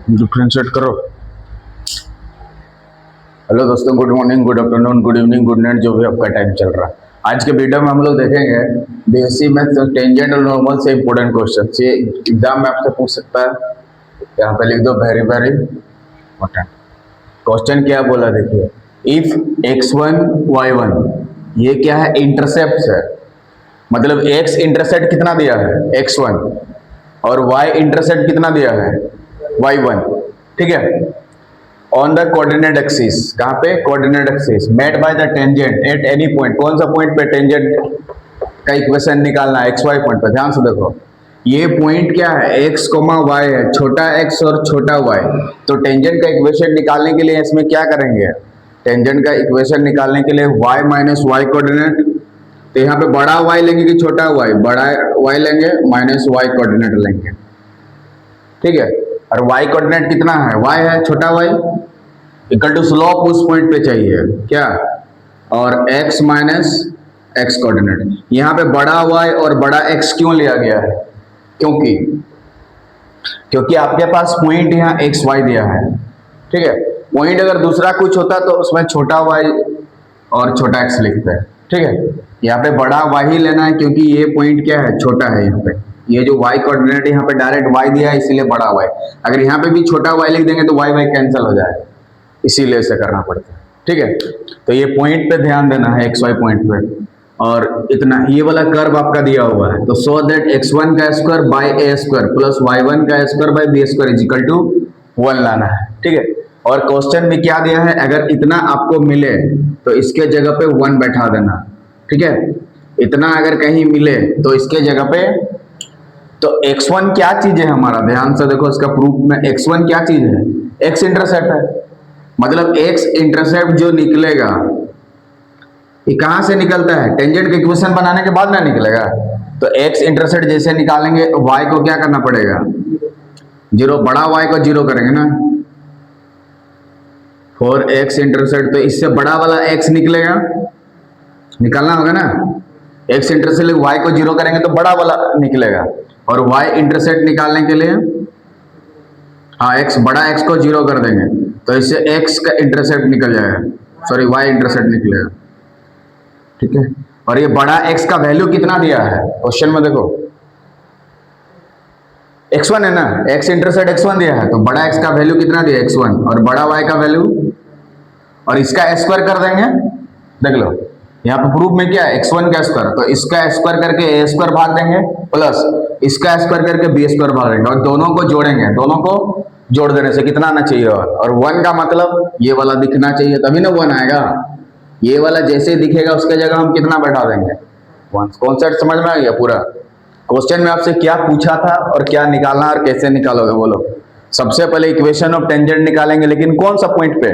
Differentiate करो। Hello दोस्तों, good morning, good afternoon, good evening, good night, जो भी आपका टाइम चल रहा है। आज के वीडियो में हम लोग देखेंगे बीएससी मैथ्स टेंजेंट और नॉर्मल से इंपॉर्टेंट क्वेश्चन। ये एग्जाम में आपसे पूछ सकता है। यहाँ पे लिख दो वेरी वेरी इंपॉर्टेंट। क्वेश्चन क्या बोला देखिए, इफ x1 y1, ये क्या है? इंटरसेप्ट है। मतलब x इंटरसेप्ट कितना दिया है? x1, और y इंटरसेप्ट कितना दिया है? y1। ठीक है, ऑन द कोऑर्डिनेट एक्सिस। कहाँ पे? Coordinate axis made by the tangent at any point. कौन सा पॉइंट पे टेंजेंट का इक्वेशन निकालना है? एक्स वाई पॉइंट पे। ध्यान से देखो, ये पॉइंट क्या है? एक्स कोमा वाई है, छोटा एक्स और छोटा वाई। तो टेंजेंट का इक्वेशन निकालने के लिए इसमें क्या करेंगे? टेंजेंट का इक्वेशन निकालने के लिए y माइनस वाई कोऑर्डिनेट। तो यहाँ पे बड़ा y लेंगे कि छोटा y? बड़ा y लेंगे, माइनस y कोऑर्डिनेट लेंगे। ठीक है, और y कोऑर्डिनेट कितना है? y है, छोटा y इक्वल टू स्लोप उस पॉइंट पे चाहिए क्या? और x माइनस एक्स कोऑर्डिनेट। यहाँ पे बड़ा y और बड़ा x क्यों लिया गया है? क्योंकि आपके पास पॉइंट यहाँ एक्स वाई दिया है। ठीक है, पॉइंट अगर दूसरा कुछ होता तो उसमें छोटा y और छोटा x लिखते हैं। ठीक है, यहाँ पे बड़ा y ही लेना है क्योंकि ये पॉइंट क्या है? छोटा है। यहाँ पे ये जो y कोऑर्डिनेट यहाँ पे डायरेक्ट y दिया है, इसीलिए बड़ा y। अगर यहाँ पे भी छोटा y लिख देंगे तो y कैंसिल हो जाएगा, इसीलिए इसे करना पड़ता है। ठीक है, तो ये पॉइंट पे ध्यान देना है, एक्स वाई पॉइंट पे। और इतना ये वाला कर्व आपका दिया हुआ है, तो सो दैट x1 का square by a square plus y1 का square by b square is equal to 1 लाना है। ठीक है, और क्वेश्चन में क्या दिया है? अगर इतना आपको मिले तो इसके जगह पे 1 बैठा देना। ठीक है, इतना अगर कहीं मिले तो इसके जगह पे, तो x1 क्या चीज है हमारा? ध्यान से देखो, इसका प्रूफ में x1 क्या चीज है? x इंटरसेप्ट है। मतलब x इंटरसेप्ट जो निकलेगा ये कहां से निकलता है? टेंजेंट का इक्वेशन बनाने के बाद ना निकलेगा। तो x इंटरसेप्ट जैसे निकालेंगे, y को क्या करना पड़ेगा? जीरो, बड़ा y को जीरो करेंगे ना। फॉर x इंटरसेप्ट, तो इससे बड़ा वाला x निकलेगा, निकालना होगा ना। x इंटरसेप्ट y को जीरो करेंगे तो बड़ा वाला निकलेगा। और y इंटरसेप्ट निकालने के लिए हाँ, बड़ा x को जीरो कर देंगे तो इससे x का इंटरसेप्ट निकल जाएगा, सॉरी y इंटरसेप्ट निकलेगा। ठीक है, और ये बड़ा x का वैल्यू कितना दिया है क्वेश्चन में? देखो x1 है ना, x इंटरसेप्ट x1 दिया है, तो बड़ा x का वैल्यू कितना दिया? x1, और बड़ा y का वैल्यू, और इसका स्क्वायर कर देंगे। देख लो, यहाँ पे प्रूफ में क्या है? x1 का स्क्वायर, तो इसका स्क्वायर करके a स्क्वायर भाग देंगे, प्लस इसका स्क्वायर करके b स्क्वायर भाग देंगे, और दोनों को जोड़ेंगे। दोनों को जोड़ देने से कितना आना चाहिए? और 1 का मतलब ये वाला दिखना चाहिए, तभी ना 1 आएगा। ये वाला जैसे दिखेगा उसके जगह हम कितना बैठा देंगे? 1। कॉन्सेप्ट समझ में आ गया पूरा? क्वेश्चन में आपसे क्या पूछा था और क्या निकालना और कैसे निकालोगे बोलो? सबसे पहले इक्वेशन ऑफ टेंजेंट निकालेंगे, लेकिन कौन सा पॉइंट पे?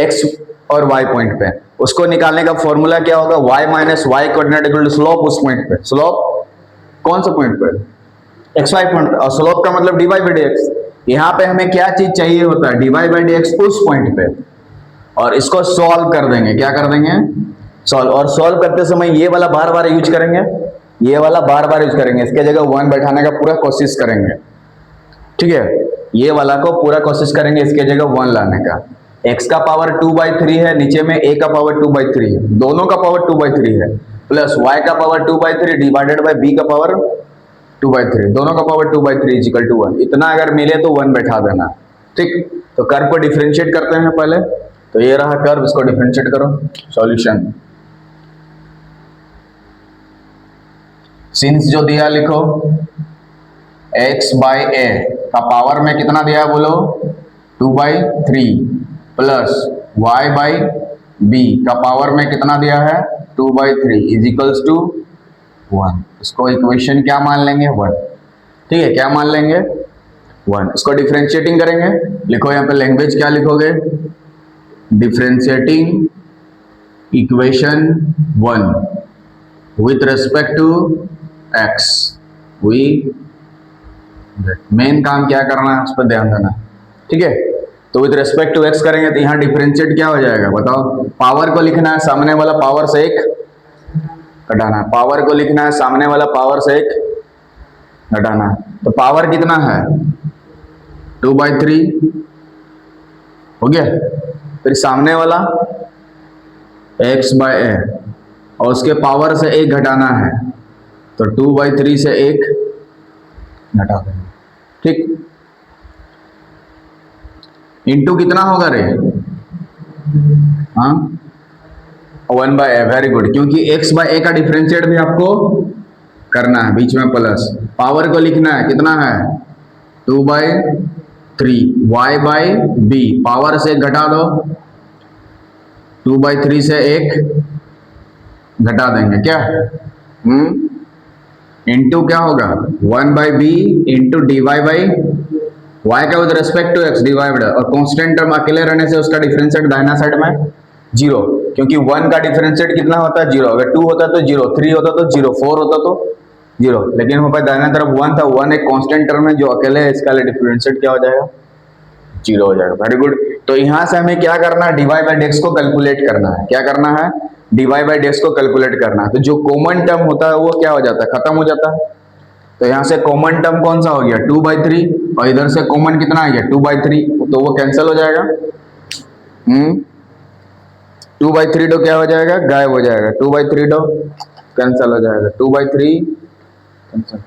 एक्स और वाई पॉइंट पे। उसको निकालने का फॉर्मूला क्या होगा? y minus Y coordinate equal to slope उस पॉइंट पे। स्लोप कौन सा पॉइंट पे? X Y point. और स्लोप का मतलब dy बाई dx। यहाँ पे हमें क्या चीज चाहिए होता है? dy बाई dx उस पॉइंट पे। और इसको सॉल्व कर देंगे। क्या कर देंगे? सॉल्व। और सॉल्व करते समय ये वाला बार बार यूज करेंगे, ये वाला बार बार यूज करेंगे। इसके जगह 1 बैठाने का पूरा कोशिश करेंगे। ठीक है, ये वाला को पूरा कोशिश करेंगे इसके जगह 1 लाने का। x का पावर 2/3 है, नीचे में a का पावर 2/3 है, दोनों का पावर 2/3 है, प्लस y का पावर 2/3 डिवाइडेड बाय b का पावर 2/3, दोनों का पावर 2/3 इज इक्वल टू 1। इतना अगर मिले तो 1 बैठा देना। ठीक, तो कर्व को डिफरेंशिएट करते हैं पहले। तो ये रहा कर्व, इसको डिफरेंशिएट करो। सॉल्यूशन, सिंस जो दिया लिखो, x बाई a का पावर में कितना दिया बोलो? 2/3 प्लस y बाई b का पावर में कितना दिया है? 2/3 इज इक्वल्स टू 1। इसको इक्वेशन क्या मान लेंगे? 1। ठीक है, क्या मान लेंगे? 1। इसको डिफरेंशिएटिंग करेंगे। लिखो यहाँ पे लैंग्वेज क्या लिखोगे? Differentiating equation 1 with respect to x। Main काम क्या करना है उस पर ध्यान देना। ठीक है, तो विथ रेस्पेक्ट टू x करेंगे तो यहाँ डिफरेंशिएट क्या हो जाएगा बताओ? पावर को लिखना है, सामने वाला पावर से 1 घटाना है। पावर को लिखना है, सामने वाला पावर से 1 घटाना है। तो पावर कितना है? 2/3 हो गया। फिर सामने वाला x/a और उसके पावर से 1 घटाना है तो 2/3 से 1 घटा देंगे, ठीक। इंटू कितना होगा रे? हाँ 1/a, वेरी गुड, क्योंकि x/a का डिफरेंशिएट भी आपको करना है, बीच में प्लस, पावर को लिखना है, कितना है 2/3, y/b पावर से घटा दो, 2/3 से 1 घटा देंगे क्या, इंटू क्या होगा 1/b इंटू dy/y का with respect to x divide, और कांस्टेंट टर्म अकेले रहने से उसका डिफरेंशिएट दाहिना साइड में 0, क्योंकि 1 का डिफरेंशिएट कितना होता है 0, अगर 2 होता तो 0, 3 होता तो 0, 4 होता तो 0, लेकिन वहां पर दाहिना तरफ 1 था, 1 एक कांस्टेंट टर्म है जो अकेले है, इसका डिफरेंशिएट क्या हो जाएगा 0 हो जाएगा, वेरी गुड। तो यहां से हमें क्या करना है, dy बाई डेक्स को कैलकुलेट करना है, क्या करना है dy बाई डेक्स को कैलकुलेट करना है, तो जो कॉमन टर्म होता है वो क्या हो जाता है, खत्म हो जाता है। तो यहाँ से कॉमन टर्म कौन सा हो गया 2/3, और इधर से कॉमन कितना आ गया 2/3, तो वो कैंसिल हो जाएगा, 2/3 डो क्या हो जाएगा, गायब हो जाएगा, 2/3 डो कैंसिल हो जाएगा, 2/3 कैंसिल,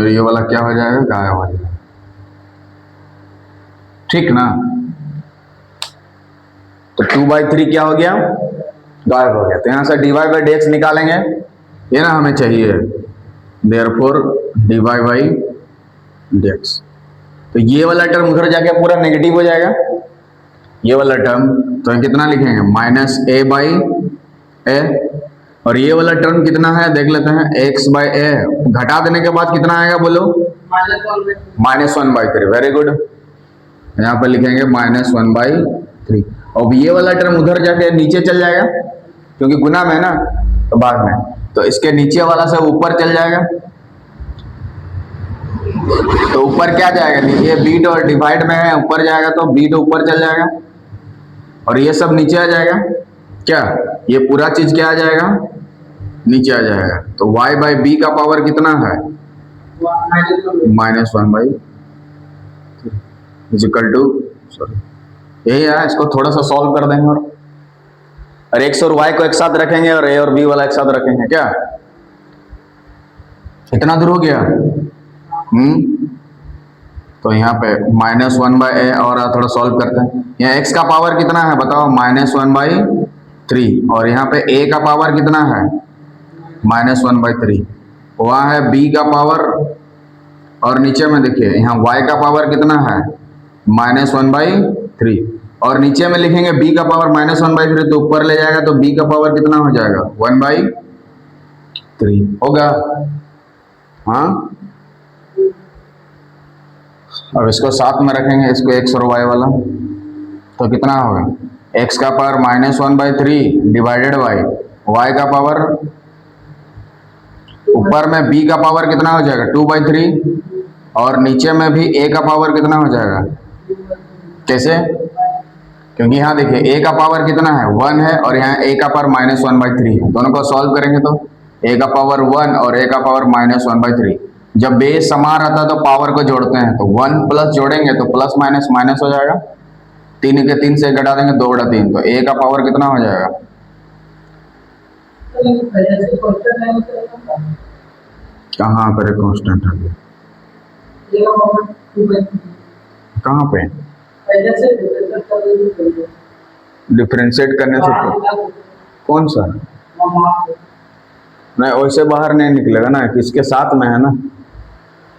ये वाला क्या हो जाएगा, गायब हो जाएगा, ठीक ना। तो 2/3 क्या हो गया, गायब हो गया। तो यहां से dy बाई डेक्स निकालेंगे, ये ना हमें चाहिए, देयरफॉर dy बाई डेक्स, तो ये वाला टर्म उधर जाके पूरा नेगेटिव हो जाएगा, ये वाला टर्म, तो कितना लिखेंगे -a/a, और ये वाला टर्म कितना है देख लेते हैं, x/a, घटा देने के बाद कितना आएगा बोलो, -1/3, वेरी गुड, यहाँ पे लिखेंगे -1/3, और ये वाला टर्म उधर जाके नीचे चल जाएगा, क्योंकि गुना में है ना, तो बाद में, तो इसके नीचे वाला से ऊपर चल जाएगा, तो ऊपर क्या जाएगा, ये बीट और डिवाइड में है, ऊपर जाएगा तो बीट ऊपर चल जाएगा, और ये सब नीचे आ जाएगा, क्या ये पूरा चीज क्या आ जाएगा, नीचे आ जाएगा। तो y/b का पावर कितना है -1/3 इक्वल टू, यही है, इसको थोड़ा सा सॉल्व कर देंगे, और x और y को एक साथ रखेंगे और a और b वाला एक साथ रखेंगे, क्या इतना दूर हो गया, तो यहाँ पे -1/a, और थोड़ा सॉल्व करते हैं, यहाँ x का पावर कितना है बताओ -1/3, और यहाँ पे a का पावर कितना है -1/3, वहाँ है b का पावर, और नीचे में देखिए यहाँ y का पावर कितना है -1/3, और नीचे में लिखेंगे b का पावर -1/3, तो ऊपर ले जाएगा तो b का पावर कितना हो जाएगा 1/3 होगा, हाँ। अब इसको साथ में रखेंगे, इसको x और y वाला, तो कितना होगा x का पावर -1/3 डिवाइडेड बाई y का पावर, ऊपर में b का पावर कितना हो जाएगा 2/3, और नीचे में भी a का पावर कितना हो जाएगा, कैसे, क्योंकि यहाँ देखिए a का पावर कितना है 1 है, और यहाँ a का पावर -1/3 है, दोनों को सॉल्व करेंगे तो a का पावर 1 और a का पावर -1/3, जब बेस समान रहता है तो पावर को जोड़ते हैं, तो 1 प्लस जोड़ेंगे तो प्लस माइनस माइनस हो जाएगा, 3 के 3 से घटा देंगे 2/3, तो a का पावर कितना हो जाएगा, कहाँ पर कांस्टेंट है, कहाँ पे डिफरेंशिएट करने से, कौन सा, नहीं वैसे बाहर नहीं निकलेगा ना, किसके साथ में है ना,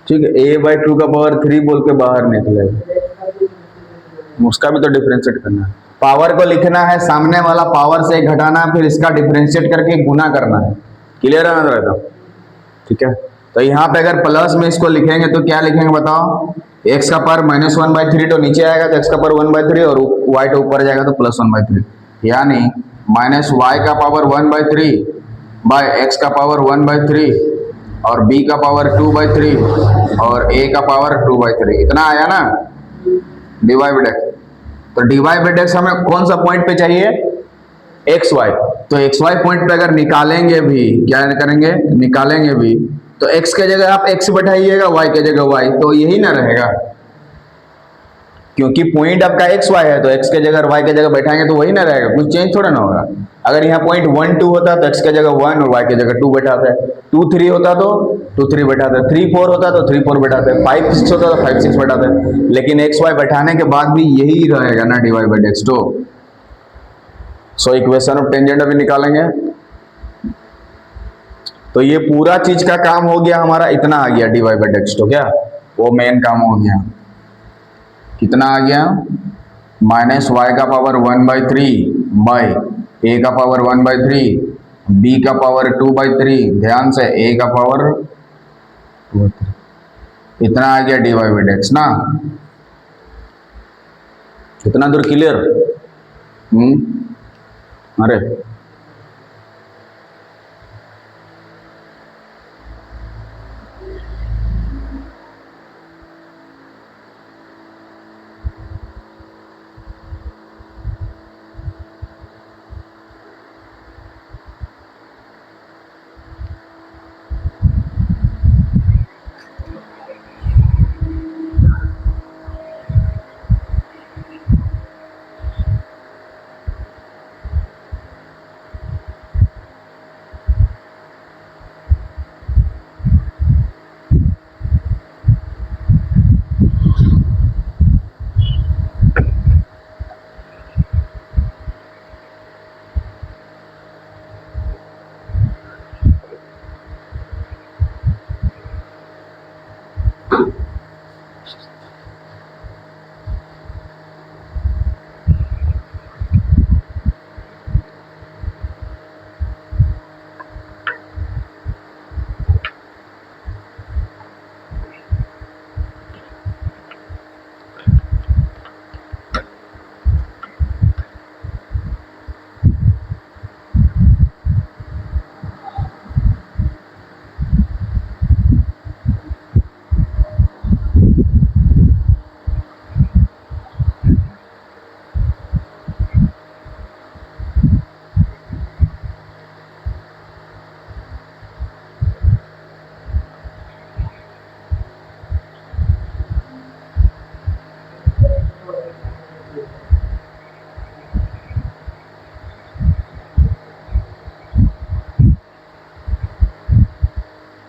ठीक है, a/2 का पावर 3 बोल के बाहर निकलेगा, उसका भी तो डिफरेंशिएट करना है, पावर को लिखना है, सामने वाला पावर से घटाना, फिर इसका डिफरेंशिएट करके गुना करना है, क्लियर है ना, तो ठीक है। तो यहाँ पे अगर प्लस में इसको लिखेंगे तो क्या लिखेंगे बताओ, x का पावर -1/3 तो नीचे आएगा, तो x का पावर 1/3, और y तो ऊपर जाएगा तो +1/3, यानी -y का पावर 1/3 बाय x का पावर 1/3, और b का पावर 2/3, और a का पावर 2/3, इतना आया ना dy बाई डेक्स। तो dy बाई डेक्स हमें कौन सा पॉइंट पे चाहिए, एक्स वाई, तो एक्स वाई पॉइंट पे अगर निकालेंगे भी, क्या करेंगे, निकालेंगे भी, तो एक्स के जगह आप एक्स बैठाइएगा, वाई के जगह वाई, तो यही ना रहेगा, क्योंकि पॉइंट आपका एक्स वाई है, तो एक्स के जगह वाई के जगह बैठाएंगे तो वही ना रहेगा, कुछ चेंज थोड़ा ना होगा। अगर यहाँ पॉइंट 1 2 होता तो एक्स के जगह 1 और वाई के जगह 2 बैठाते, 2 3 होता तो 2 3 बैठाते, 3 4 होता तो 3 4 बैठाते, 5 6 होता तो 5 6 बैठाते, लेकिन एक्स वाई बैठाने के बाद भी यही रहेगा ना, dy बाई dx। तो सो इक्वेशन ऑफ टेंजेंट अभी निकालेंगे, तो ये पूरा चीज का काम हो गया हमारा, इतना आ गया dy बाई dx। तो क्या वो मेन काम हो गया, कितना आ गया, माइनस वाई का पावर 1/3 बाई ए का पावर 1/3, बी का पावर 2/3, ध्यान से ए का पावर 2/3, इतना आ गया dy बाई dx ना। कितना दूर क्लियर? अरे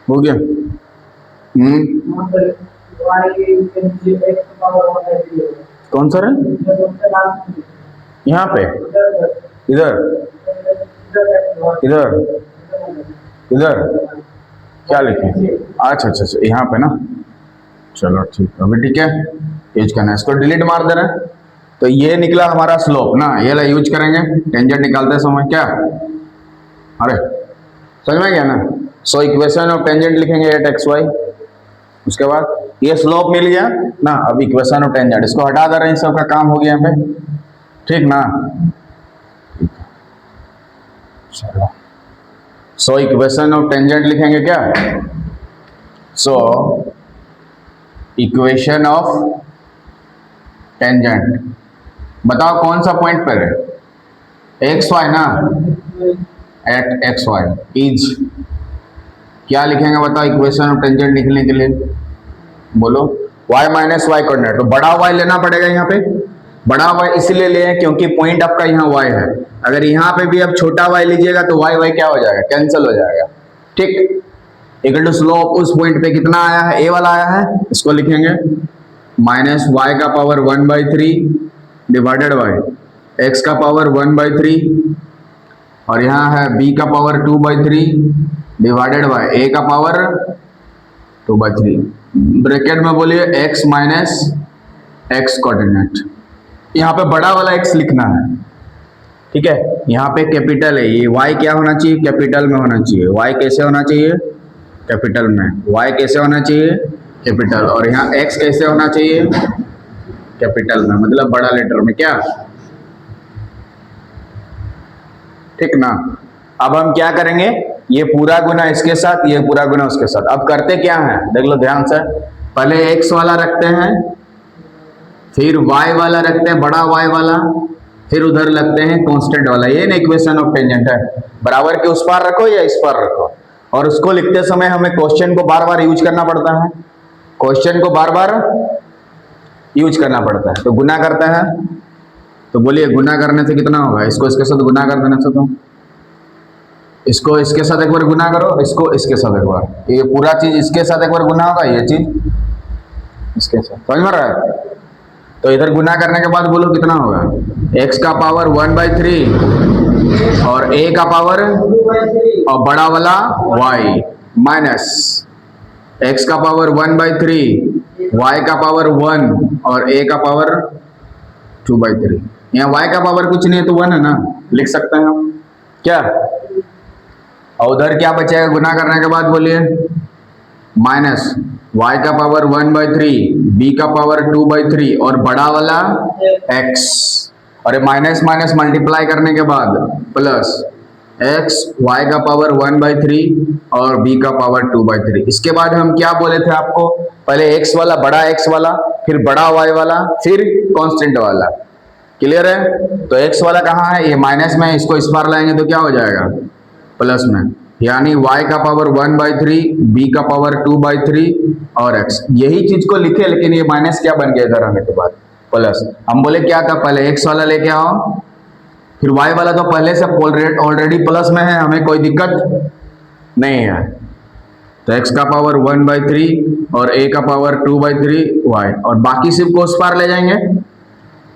हो गया। कौन सा है यहाँ पे, इधर इधर इधर क्या लिखे, अच्छा अच्छा अच्छा यहाँ पे ना, चलो ठीक है, अभी ठीक है, यूज करना है, इसको डिलीट मार देना। तो ये निकला हमारा स्लोप ना, ये ला यूज करेंगे टेंजेंट निकालते समय, क्या अरे समझ में गया ना। सो इक्वेशन ऑफ टेंजेंट लिखेंगे 8xy, उसके बाद ये स्लोप मिल गया ना, अब इक्वेशन ऑफ टेंजेंट, इसको हटा दे रहे हैं, सबका काम हो गया यहाँ पे, ठीक ना। चलो सो इक्वेशन ऑफ टेंजेंट लिखेंगे क्या, सो इक्वेशन ऑफ टेंजेंट, बताओ कौन सा पॉइंट पर है, एक्स वाई ना, एट एक्स वाई इज, क्या लिखेंगे बताओ इक्वेशन ऑफ टेंजेंट लिखने के लिए, बोलो y माइनस वाई कोऑर्डिनेट, तो बड़ा y लेना पड़ेगा यहाँ पे, बड़ा y इसलिए ले क्योंकि पॉइंट आपका यहाँ y है, अगर यहाँ पे भी आप छोटा y लीजिएगा तो y क्या हो जाएगा, कैंसिल हो जाएगा, ठीक। इक्वल टू स्लोप उस पॉइंट पे कितना आया है, a वाला आया है, इसको लिखेंगे माइनस वाई का पावर 1/3 डिवाइडेड बाई एक्स का पावर 1/3, और यहाँ है b का पावर 2/3 डिवाइडेड बाय a का पावर 2/3, ब्रैकेट में बोलिए x माइनस एक्स कोऑर्डिनेट, यहाँ पे बड़ा वाला x लिखना है, ठीक है। यहाँ पे कैपिटल है, ये y क्या होना चाहिए, कैपिटल में होना चाहिए, y कैसे होना चाहिए, कैपिटल में, y कैसे होना चाहिए, कैपिटल, और यहाँ x कैसे होना चाहिए, कैपिटल में, मतलब बड़ा लेटर में, क्या ठीक ना। अब हम क्या करेंगे, ये पूरा गुना इसके साथ, ये पूरा गुना उसके साथ, अब करते क्या है देख लो ध्यान से, पहले x वाला रखते हैं, फिर y वाला रखते हैं, बड़ा y वाला, फिर उधर लगते हैं कांस्टेंट वाला। ये ना इक्वेशन ऑफ टेंजेंट है, बराबर के उस पार रखो या इस पार रखो, और उसको लिखते समय हमें क्वेश्चन को बार बार यूज करना पड़ता है, क्वेश्चन को बार बार यूज करना पड़ता है। तो गुना करते हैं, तो बोलिए गुना करने से कितना होगा, इसको इसके साथ गुना कर देने से, तो इसको इसके साथ एक बार गुना करो, इसको इसके साथ एक बार, ये पूरा चीज इसके साथ एक बार गुना होगा, ये चीज इसके साथ, समझ में रहा है। तो इधर गुना करने के बाद बोलो कितना होगा, x का पावर 1/3 और a का पावर और बड़ा वाला y माइनस x का पावर 1/3, y का पावर 1 और a का पावर 2/3। यहाँ y का पावर कुछ नहीं है तो 1 है ना, लिख सकते हैं हम क्या। और उधर क्या बचेगा गुना करने के बाद, बोलिए माइनस y का पावर 1/3, b का पावर 2/3 और बड़ा वाला x, और माइनस माइनस मल्टीप्लाई करने के बाद प्लस x, y का पावर 1/3 और b का पावर 2/3। इसके बाद हम क्या बोले थे आपको, पहले x वाला, बड़ा x वाला, फिर बड़ा y वाला, फिर कांस्टेंट वाला। क्लियर है। तो x वाला कहाँ है, ये माइनस में, इसको इस बार लाएंगे तो क्या हो जाएगा प्लस में, यानी y का पावर 1/3, b का पावर 2/3 और x। यही चीज को लिखे, लेकिन ये माइनस क्या बन गया इधर आने के बाद प्लस। हम बोले क्या था, पहले x वाला लेके आओ, फिर y वाला तो पहले से ऑलरेडी प्लस में है, हमें कोई दिक्कत नहीं है। तो x का पावर 1/3 और a का पावर 2/3 y, और बाकी सिर्फ को उस पार ले जाएंगे।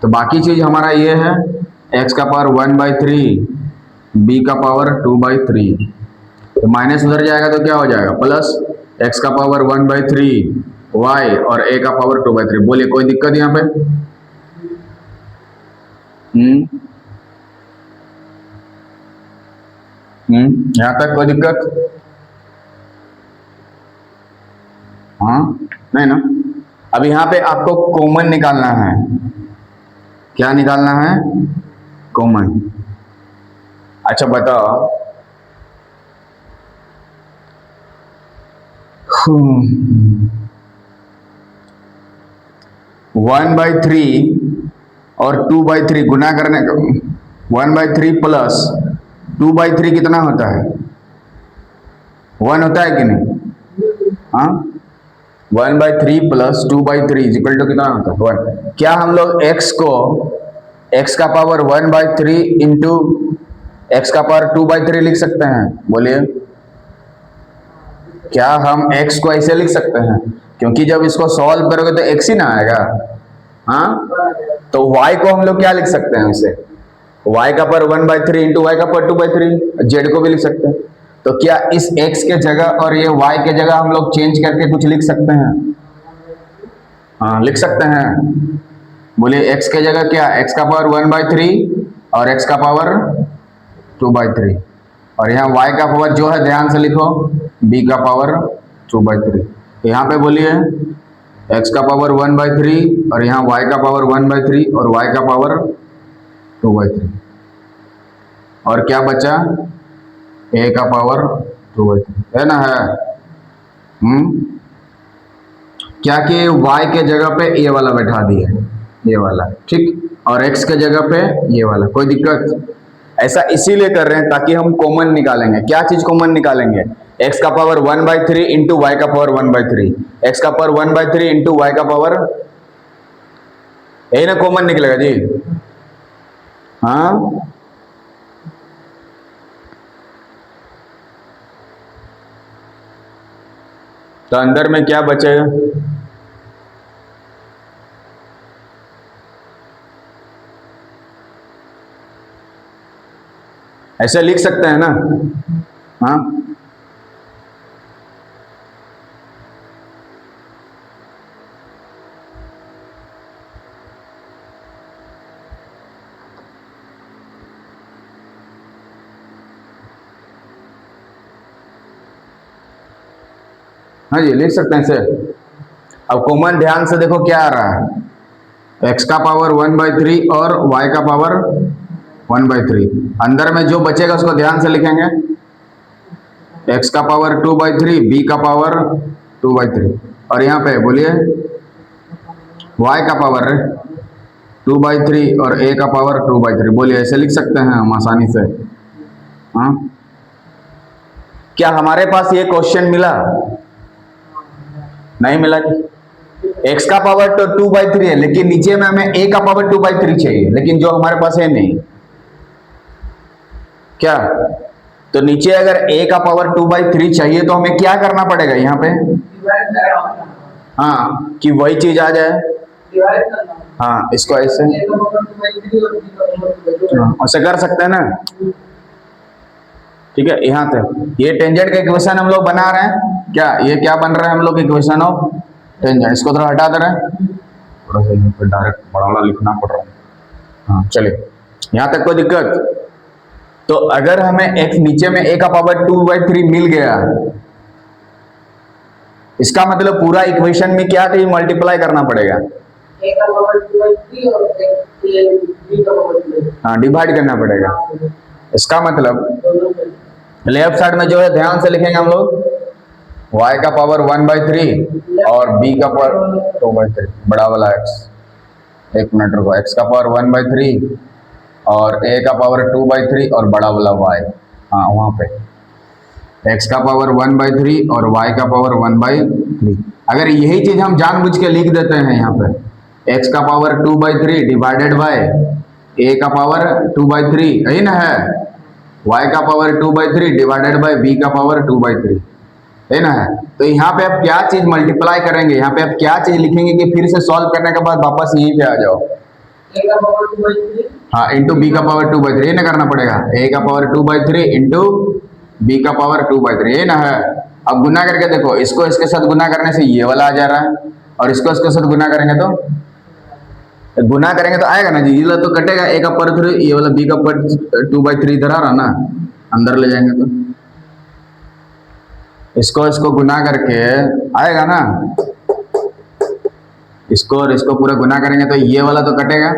तो बाकी चीज हमारा ये है, x का पावर 1/3, b का पावर 2/3, तो माइनस उधर जाएगा तो क्या हो जाएगा प्लस, x का पावर 1/3 y और a का पावर 2/3। बोलिए कोई दिक्कत यहाँ पे, यहाँ तक कोई दिक्कत, हाँ नहीं ना। अब यहाँ पे आपको कॉमन निकालना है, क्या निकालना है, कॉमन। अच्छा बताओ, 1/3 और 2/3 गुना करने का, 1/3 प्लस 2/3 कितना होता है, 1 होता है कि नहीं, हाँ 1/3 प्लस 2/3 इक्वल टू कितना होता है 1। क्या हम लोग x को, x का पावर 1/3 इंटू x का पावर 2/3 लिख सकते हैं, बोलिए क्या हम x को ऐसे लिख सकते हैं, क्योंकि जब इसको सॉल्व करोगे तो x ही ना आएगा, हाँ। तो y को हम लोग क्या लिख सकते हैं इसे, y का पावर 1/3 इंटू y का पावर 2/3, z को भी लिख सकते हैं। तो क्या इस x के जगह और ये y के जगह हम लोग चेंज करके कुछ लिख सकते हैं, हाँ लिख सकते हैं। बोलिए x के जगह क्या, x का पावर 1/3 और x का पावर 2/3, और यहाँ y का पावर जो है ध्यान से लिखो, b का पावर 2/3। तो यहाँ पे बोलिए x का पावर 1/3 और यहाँ y का पावर 1/3 और y का पावर 2/3, और क्या बचा, a का पावर 2/3 है ना, है क्या कि y के जगह पे ये वाला बैठा दिए, ये वाला ठीक, और x के जगह पे ये वाला, कोई दिक्कत। ऐसा इसीलिए कर रहे हैं ताकि हम कॉमन निकालेंगे। क्या चीज कॉमन निकालेंगे, x का पावर 1/3 इंटू y का पावर 1/3, x का पावर 1/3 इंटू y का पावर, यही ना कॉमन निकलेगा जी, हाँ। तो अंदर में क्या बचेगा, ऐसे लिख सकते हैं ना, हाँ। हाँ जी लिख सकते हैं इसे। अब कॉमन ध्यान से देखो क्या आ रहा है, x का पावर 1/3 और y का पावर 1/3, अंदर में जो बचेगा उसको ध्यान से लिखेंगे, x का पावर 2/3, b का पावर 2/3, और यहाँ पे बोलिए y का पावर 2/3 और a का पावर 2/3। बोलिए ऐसे लिख सकते हैं हम आसानी से? हाँ, क्या हमारे पास ये क्वेश्चन मिला? नहीं मिला जी। x का पावर तो 2/3 है, लेकिन नीचे में हमें a का पावर 2/3 चाहिए, लेकिन जो हमारे पास है नहीं। क्या? तो नीचे अगर a का पावर 2/3 चाहिए तो हमें क्या करना पड़ेगा यहाँ पे? हाँ, कि वही चीज आ जाए। हाँ, इसको ऐसे ऐसे कर सकते हैं ना। ठीक है, यहाँ तक ये टेंजेंट का इक्वेशन हम लोग बना रहे हैं। क्या ये क्या बन रहा है हम लोग? Equation of tangent. इसको थोड़ा हटा दे रहे हैं, थोड़ा सा यहाँ पे डायरेक्ट बड़ा वाला लिखना पड़ रहा है। हाँ चलिए, यहाँ तक कोई दिक्कत? तो अगर हमें x नीचे में a का पावर 2/3 मिल गया, इसका मतलब पूरा इक्वेशन में क्या चाहिए? मल्टीप्लाई करना पड़ेगा। a का पावर 2/3 और b का पावर 2/3, हाँ डिवाइड करना पड़ेगा। इसका मतलब लेफ्ट साइड में जो है ध्यान से लिखेंगे हम लोग, y का पावर 1/3 और b का पावर 2/3, बड़ा वाला x। एक मिनट रुको, x का पावर 1/3 और a का पावर 2/3 और बड़ा वाला y। हाँ वहां पे x का पावर 1/3 और y का पावर 1/3। अगर यही चीज हम जानबूझ के लिख देते हैं यहाँ पे, x का पावर 2/3 डिवाइडेड बाय a का पावर 2/3, यही ना है, y का पावर 2/3 डिवाइडेड बाय b का पावर 2/3, है ना है। तो यहाँ पे आप क्या चीज मल्टीप्लाई करेंगे? यहाँ पे आप क्या चीज लिखेंगे कि फिर से सॉल्व करने के बाद वापस यहीं पे आ जाओ? a का पावर 2/3, हाँ, इंटू b का पावर 2/3, ये ना करना पड़ेगा। a का पावर 2/3 इंटू b का पावर 2/3, ये ना है। अब गुना करके देखो, इसको इसके साथ गुना करने से ये वाला आ जा रहा है, और इसको इसके साथ गुना करेंगे तो आएगा ना जी, ये वाला तो कटेगा। a का पावर 3, ये वाला b का पावर 2/3 इधर आ रहा ना, अंदर ले जाएंगे तो इसको इसको गुना करके आएगा ना, इसको और इसको पूरा गुना करेंगे तो ये वाला तो कटेगा,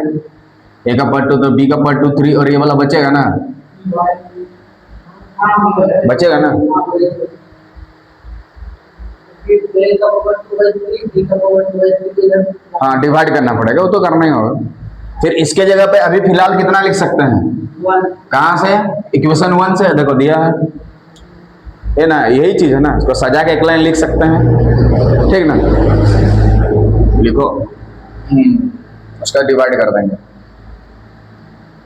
a का पावर 2 तो b का पावर 2 3, और ये वाला बचेगा ना, बचेगा ना। हाँ डिवाइड करना पड़ेगा, वो तो करना ही होगा। फिर इसके जगह पे अभी फिलहाल कितना लिख सकते हैं? कहाँ से? इक्वेशन 1 से, देखो दिया है ना, यही चीज है ना। इसको सजा के एक लाइन लिख सकते हैं, ठीक ना। लिखो, उसका डिवाइड कर देंगे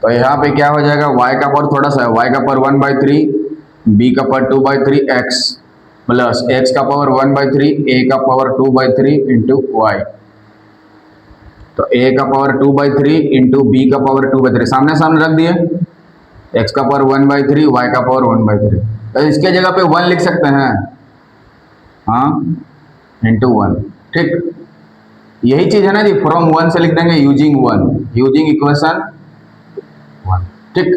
तो यहाँ पे क्या हो जाएगा? y का पावर थोड़ा सा है, y का पावर 1/3, b का पावर 2/3 x प्लस x का पावर 1/3, a का पावर 2/3 इंटू y। तो a का पावर 2/3 इंटू b का पावर 2/3 सामने सामने रख दिए, x का पावर 1/3, y का पावर 1/3। तो इसके जगह पे 1 लिख सकते हैं, हाँ, इंटू 1। ठीक, यही चीज है ना जी, फ्रॉम 1 से लिख देंगे यूजिंग 1, यूजिंग इक्वेशन 1। ठीक,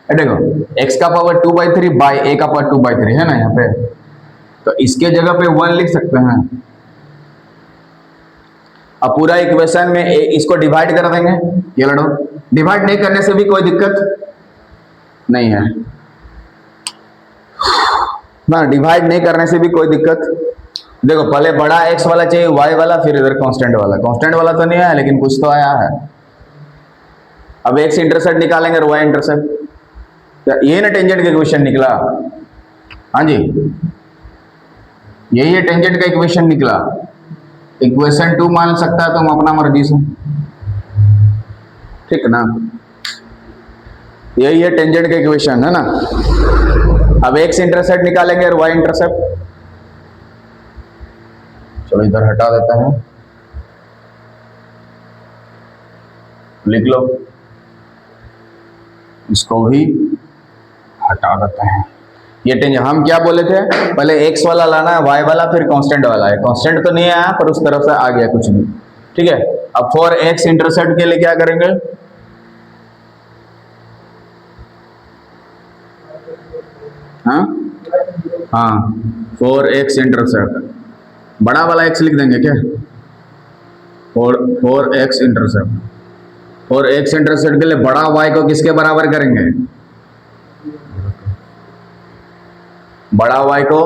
देखो x का पावर 2/3 बाय a का पावर 2/3 है ना यहाँ पे, तो इसके जगह पे 1 लिख सकते हैं। अब पूरा इक्वेशन में इसको डिवाइड कर देंगे, ये लड़ो, डिवाइड नहीं करने से भी कोई दिक्कत नहीं है ना, डिवाइड नहीं करने से भी कोई दिक्कत। देखो पहले बड़ा x वाला चाहिए, y वाला, फिर इधर कांस्टेंट वाला। कांस्टेंट वाला तो नहीं आया, लेकिन कुछ तो आया है। अब x इंटरसेप्ट निकालेंगे और y इंटरसेप्ट, ये ना टेंजेंट का इक्वेशन निकला। हाँ जी, यही है टेंजेंट का इक्वेशन निकला। इक्वेशन 2 मान सकता है तुम अपना मर्जी से, ठीक ना। यही है टेंजेंट का इक्वेशन, है ना। अब x इंटरसेप्ट निकालेंगे और y इंटरसेप्ट, चलो इधर हटा देते हैं, लिख लो, इसको भी हटा देते हैं। ये टेंजेंट हम क्या बोले थे, पहले x वाला लाना है, y वाला, फिर कांस्टेंट वाला है। कांस्टेंट तो नहीं आया पर उस तरफ से आ गया कुछ भी, ठीक है। अब फॉर x इंटरसेप्ट के लिए क्या करेंगे? हाँ हाँ, फॉर x इंटरसेप्ट बड़ा वाला x लिख देंगे क्या? For x intercept, for x intercept के लिए बड़ा y को किसके बराबर करेंगे? बड़ा y को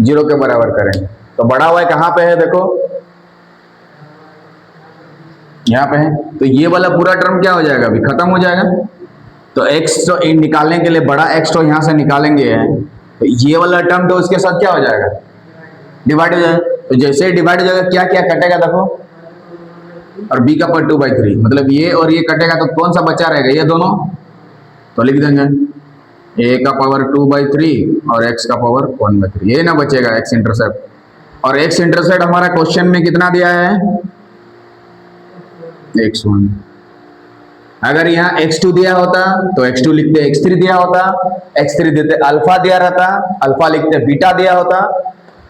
0 के बराबर करेंगे। तो बड़ा y कहाँ पे है देखो, यहाँ पे है, तो ये वाला पूरा टर्म क्या हो जाएगा, अभी खत्म हो जाएगा। तो x तो निकालने के लिए बड़ा x तो यहाँ से निकालेंगे, तो ये वाला टर्म तो उसके साथ क्या हो जाएगा, डिवाइड हो जाएगा। तो जैसे ही डिवाइड हो जाएगा क्या क्या कटेगा देखो, और b का पावर 2/3, मतलब ये और ये कटेगा तो कौन सा बचा रहेगा, ये दोनों। तो लिख देंगे a का पावर 2/3 और x का पावर 1/3, ये ना बचेगा x इंटरसेप्ट। और x इंटरसेप्ट हमारा क्वेश्चन में कितना दिया है, x1। अगर यहाँ x2 दिया होता तो x2 लिखते, x3 दिया होता x3 देते, अल्फा दिया रहता अल्फा लिखते, बीटा दिया होता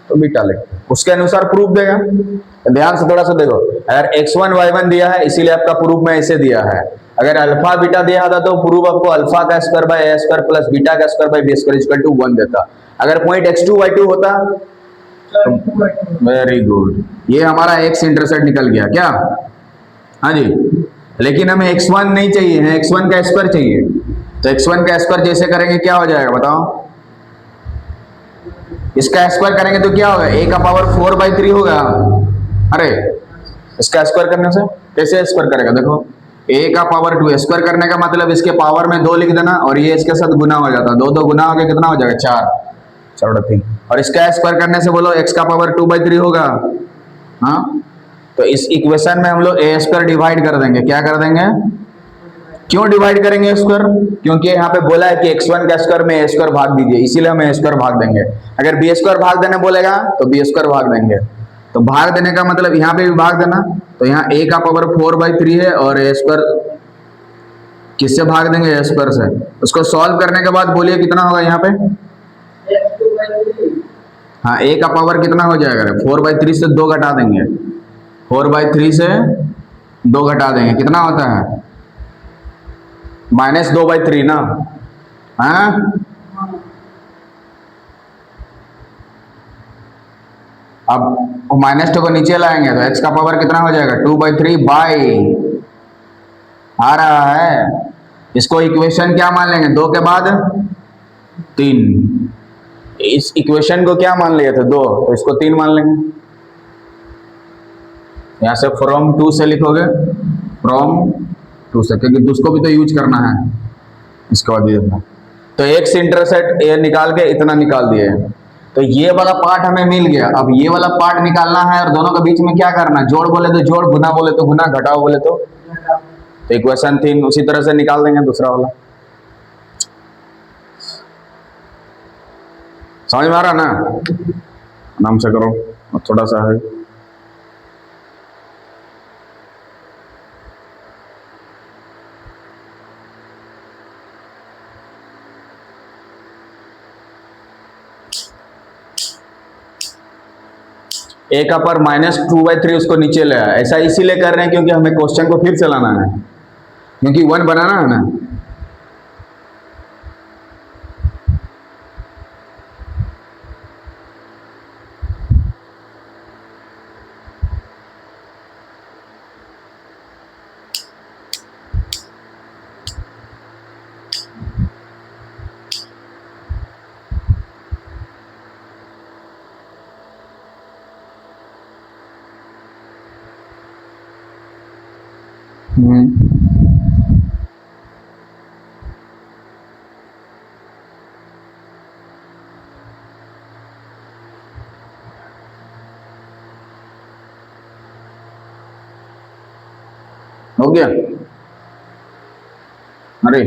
तो बीटा लिखते, उसके अनुसार प्रूफ देगा। तो ध्यान से थोड़ा सा देखो, अगर x1 y1 दिया है इसीलिए आपका प्रूफ में ऐसे दिया है। अगर अल्फा बीटा दिया होता तो प्रूफ आपको अल्फा का square by A square plus beta का square by B square equal to 1 देता। अगर पॉइंट x2 y2 होता, वेरी गुड, ये हमारा x इंटरसेप्ट निकल गया क्या, हाँ जी। लेकिन हमें x1 नहीं चाहिए है, x1 का स्क्वायर चाहिए। तो x1 का स्क्वायर जैसे करेंगे क्या हो जाएगा बताओ, इसका स्क्वायर करेंगे तो क्या होगा, a का पावर 4/3 होगा। अरे इसका स्क्वायर करने से कैसे स्क्वायर करेगा, देखो a का पावर 2, स्क्वायर करने का मतलब इसके पावर में 2 लिख देना और ये इसके साथ गुना हो जाता है, 2 2 गुना हो गया कितना हो जाएगा 4/3। और इसका स्क्वायर करने से बोलो x का पावर 2/3 होगा। हाँ, तो इस इक्वेशन में हम लोग ए स्क्वायर डिवाइड कर देंगे, क्या कर देंगे, क्यों डिवाइड करेंगे स्क्वायर, क्योंकि यहाँ पे बोला है कि x1 का स्क्वायर में ए स्क्वायर भाग दीजिए, इसीलिए हम ए स्क्वायर भाग देंगे। अगर बी स्क्वायर भाग देने बोलेगा तो बी स्क्वायर भाग देंगे। तो भाग देने का मतलब यहाँ पे भी भाग देना, तो यहाँ a का पावर 4/3 है और ए स्क्वायर किससे भाग देंगे, ए स्क्वायर से। उसको सॉल्व करने के बाद बोलिए कितना होगा यहाँ पे, हाँ a का पावर कितना हो जाएगा, 4/3 से 2 घटा देंगे, 4/3 से 2 घटा देंगे, कितना होता है -2/3 ना। हाँ, अब -2 को नीचे लाएंगे तो x का पावर कितना हो जाएगा, 2/3 बाई आ रहा है, इसको इक्वेशन क्या मान लेंगे, 2 के बाद 3, इस इक्वेशन को क्या मान लिए थे 2, तो इसको 3 मान लेंगे। यहां से फ्रॉम 2 से लिखोगे, फ्रॉम 2 से, क्योंकि उसको भी तो यूज करना है, इसके बाद ये तो x इंटरसेप्ट ये निकाल के इतना निकाल दिए। तो ये वाला पार्ट हमें मिल गया, अब ये वाला पार्ट निकालना है और दोनों के बीच में क्या करना है, जोड़ बोले तो जोड़, गुना बोले तो गुना, घटाओ बोले तो इक्वेशन 3 उसी तरह से निकाल देंगे दूसरा वाला। समझ में आ रहा ना, आराम से करो, थोड़ा सा है। a का पर -2/3 उसको नीचे ले आया, ऐसा इसीलिए कर रहे हैं क्योंकि हमें क्वेश्चन को फिर से लाना है, क्योंकि 1 बनाना है ना। हो गया, अरे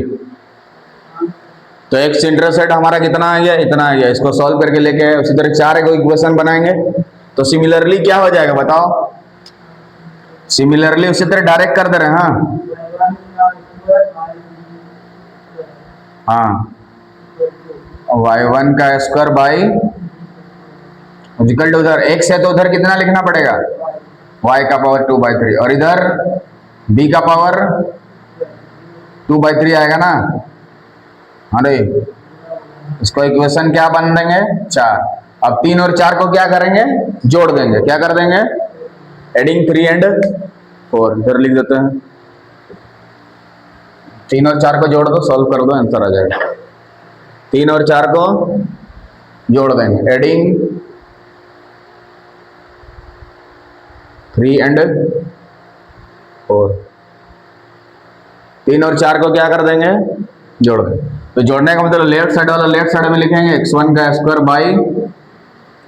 तो x इंटरसेप्ट हमारा कितना आ गया, इतना आ गया, इसको सॉल्व करके लेके आए। उसी तरह 4 को इक्वेशन बनाएंगे तो सिमिलरली क्या हो जाएगा बताओ, सिमिलरली उसी तरह डायरेक्ट कर दे रहे हैं। हाँ, y1 का स्क्वायर बाई इक्वल टू, उधर x है तो उधर कितना लिखना पड़ेगा, y का पावर 2/3, और इधर b का पावर 2/3 आएगा ना। अरे इसको इक्वेशन क्या बन देंगे 4। अब 3 और 4 को क्या करेंगे, जोड़ देंगे, क्या कर देंगे, एडिंग 3 एंड 4, इधर लिख देते हैं। 3 और 4 को जोड़ दो, सॉल्व कर दो, आंसर आ जाएगा। 3 और 4 को जोड़ देंगे, एडिंग 3 एंड 4। 3 और 4 को क्या कर देंगे, जोड़ देंगे। तो जोड़ने का मतलब लेफ्ट साइड वाला लेफ्ट साइड में लिखेंगे x1 का square by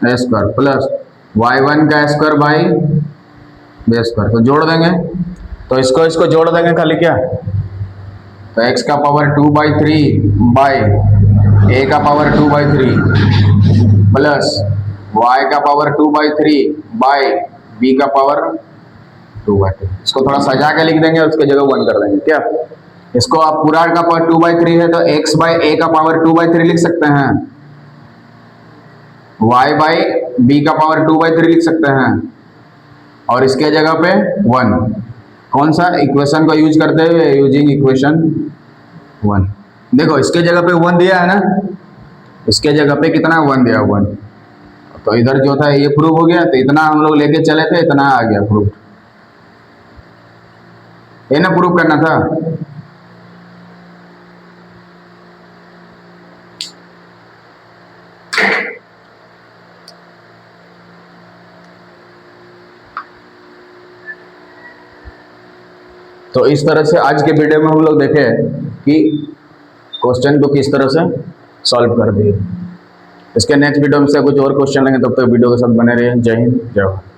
A square plus y1 का स्क्वायर बाई बी स्क्वायर, तो जोड़ देंगे। तो इसको इसको जोड़ देंगे खाली क्या, तो x का पावर 2/3 बाई a का पावर 2/3 प्लस y का पावर 2/3 बाई b का पावर 2/3। इसको थोड़ा सजा के लिख देंगे, उसके जगह 1 कर देंगे क्या। इसको आप पूरा का पावर 2/3 है तो x बाई a का पावर 2/3 लिख सकते हैं, y बाई b का पावर 2/3 लिख सकते हैं, और इसके जगह पे 1। कौन सा इक्वेशन को यूज करते हुए, यूजिंग इक्वेशन 1। देखो इसके जगह पे 1 दिया है ना, इसके जगह पे कितना 1 दिया, 1। तो इधर जो था ये प्रूव हो गया, तो इतना हम लोग लेके चले थे, इतना आ गया प्रूफ। ये ना प्रूव करना था। तो इस तरह से आज के वीडियो में हम लोग देखे कि क्वेश्चन को किस तरह से सॉल्व कर दिए। इसके नेक्स्ट वीडियो में से कुछ और क्वेश्चन लेंगे, तब तक वीडियो के साथ बने रहिए। जय हिंद, जय भारत।